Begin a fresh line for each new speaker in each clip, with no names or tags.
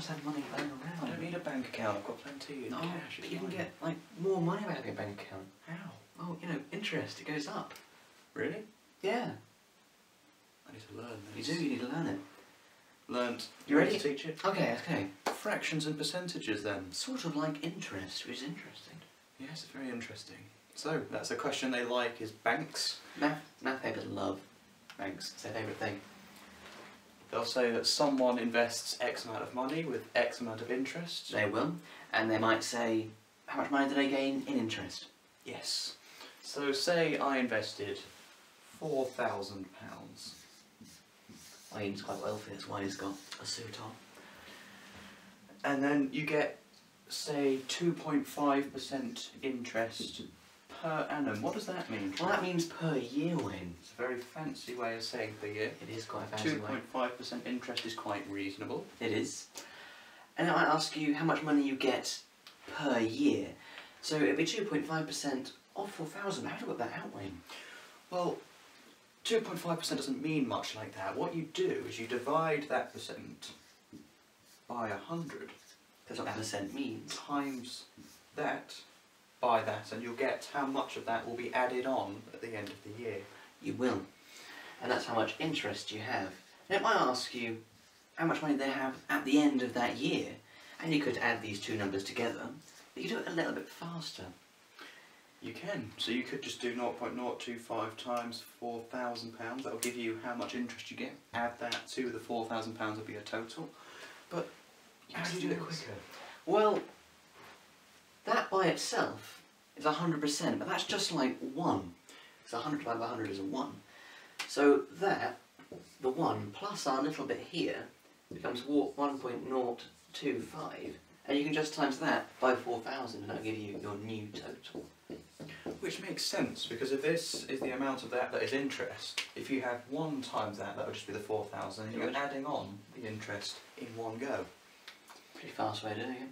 just have money laying around.
I don't need a bank account, I've got plenty in cash.
But you can get like more money by having a bank account.
How?
Oh, you know, interest, it goes up.
Really?
Yeah.
I need to learn
You
this.
do, you need to learn it.
Learned.
You ready
to teach it?
Okay, okay.
Fractions and percentages then.
Sort of like interest, which is interesting.
Yes, it's very interesting. So, that's a question they like, is banks.
Math papers love banks, it's their favourite thing.
They'll say that someone invests X amount of money with X amount of interest.
They will, and they might say, how much money did they gain in interest?
Yes. So say I invested £4,000.
Well, Ian's quite wealthy, that's why he's got a suit on.
And then you get, say, 2.5% interest per annum. What does that mean?
Well, that means per year, Wayne.
It's a very fancy way of saying per year.
It is quite a fancy way.
2.5% interest is quite reasonable.
It is. And I might ask you how much money you get per year. So it'd be 2.5% of 4,000. How do you work that out, Wayne?
Well, 2.5% doesn't mean much like that. What you do is you divide that percent by 100.
That's what that percent means.
Times that by that, and you'll get how much of that will be added on at the end of the year.
You will. And that's how much interest you have. And it might ask you how much money they have at the end of that year. And you could add these two numbers together, but you do it a little bit faster.
You can. So you could just do 0.025 times £4,000. That'll give you how much interest you get. Add that to the £4,000 will be a total. But how do you do it quicker?
Well, that by itself is 100%, but that's just like 1. So 100 divided by 100 is a 1. So that, the 1 plus our little bit here, becomes 1.025, and you can just times that by 4,000 and that'll give you your new total.
Which makes sense, because if this is the amount of that is interest, if you have 1 times that would just be the 4,000, and you're adding on the interest in one go.
Pretty fast way of doing it.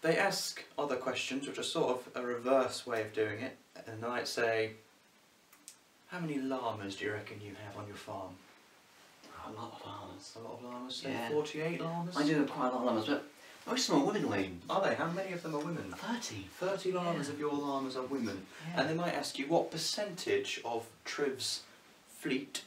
They ask other questions, which are sort of a reverse way of doing it, and they might say, how many llamas do you reckon you have on your farm?
A lot of llamas.
A lot of llamas? Say
Yeah.
48 llamas?
I do have quite a lot of llamas, but most of them are women, Wayne.
Are they? How many of them are women?
30.
30 llamas of your llamas are women.
Yeah.
And they might ask you what percentage of Triv's fleet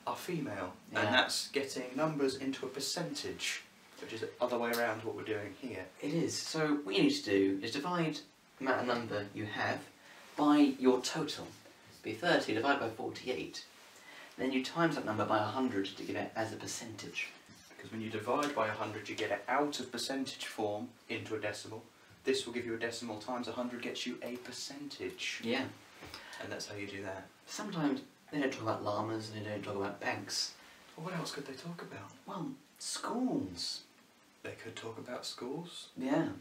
are female.
Yeah.
And that's getting numbers into a percentage, which is the other way around what we're doing here.
It is. So what you need to do is divide the amount of number you have by your total. Be 30 divided by 48. Then you times that number by 100 to get it as a percentage.
Because when you divide by 100 you get it out of percentage form into a decimal. This will give you a decimal times 100 gets you a percentage.
Yeah.
And that's how you do that.
Sometimes they don't talk about llamas and they don't talk about banks.
Well, what else could they talk about?
Well, schools.
They could talk about schools.
Yeah.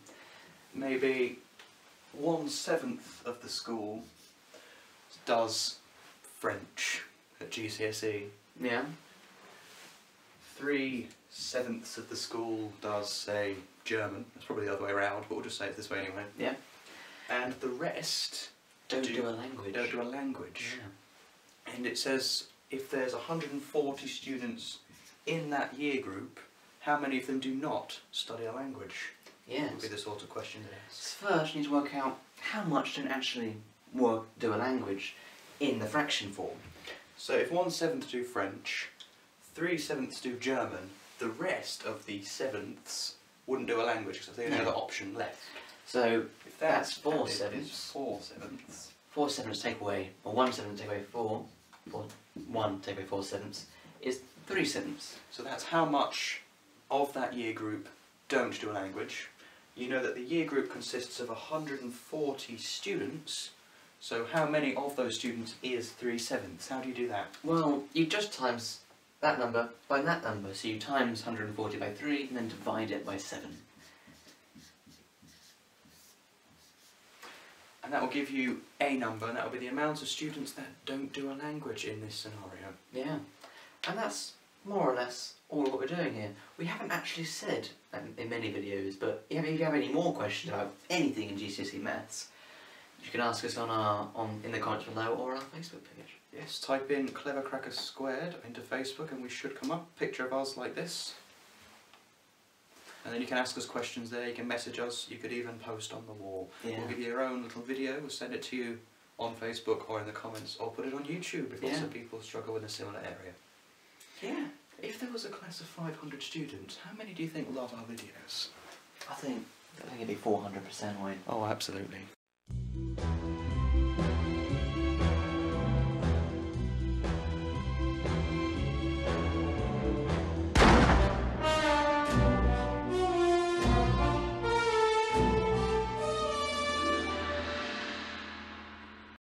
Maybe 1/7 of the school does French at GCSE.
Yeah.
3/7 of the school does, say, German. That's probably the other way around, but we'll just say it this way anyway.
Yeah.
And the rest
Don't do a language.
Don't do a language.
Yeah.
And it says if there's 140 students in that year group, how many of them do not study a language?
Yes.
Would be the sort of question it is.
First, you need to work out how much don't actually do a language in the fraction form.
So if 1/7 do French, 3/7 do German, the rest of the sevenths wouldn't do a language because they only have an option left.
So
If
that's 4
added,
sevenths.
it's 4/7.
4 sevenths take away, or 1/7 take away 4, 1 take away 4 sevenths, is 3 sevenths.
So that's how much of that year group don't do a language. You know that the year group consists of 140 students, so how many of those students is 3/7? How do you do that?
Well, you just times that number by that number, so you times 140 by 3 and then divide it by 7.
And that will give you a number, and that will be the amount of students that don't do a language in this scenario.
Yeah, and that's more or less all what we're doing here. We haven't actually said in many videos, but if you have any more questions about anything in GCSE Maths, you can ask us in the comments below or on our Facebook page.
Yes, type in Clever Crackers Squared into Facebook and we should come up. Picture of us like this. And then you can ask us questions there, you can message us, you could even post on the wall.
Yeah.
We'll give you your own little video, we'll send it to you on Facebook or in the comments, or put it on YouTube if lots of people struggle in a similar area.
Yeah.
If there was a class of 500 students, how many do you think love our videos?
I think it'd be 400%, won't it?
Oh, absolutely.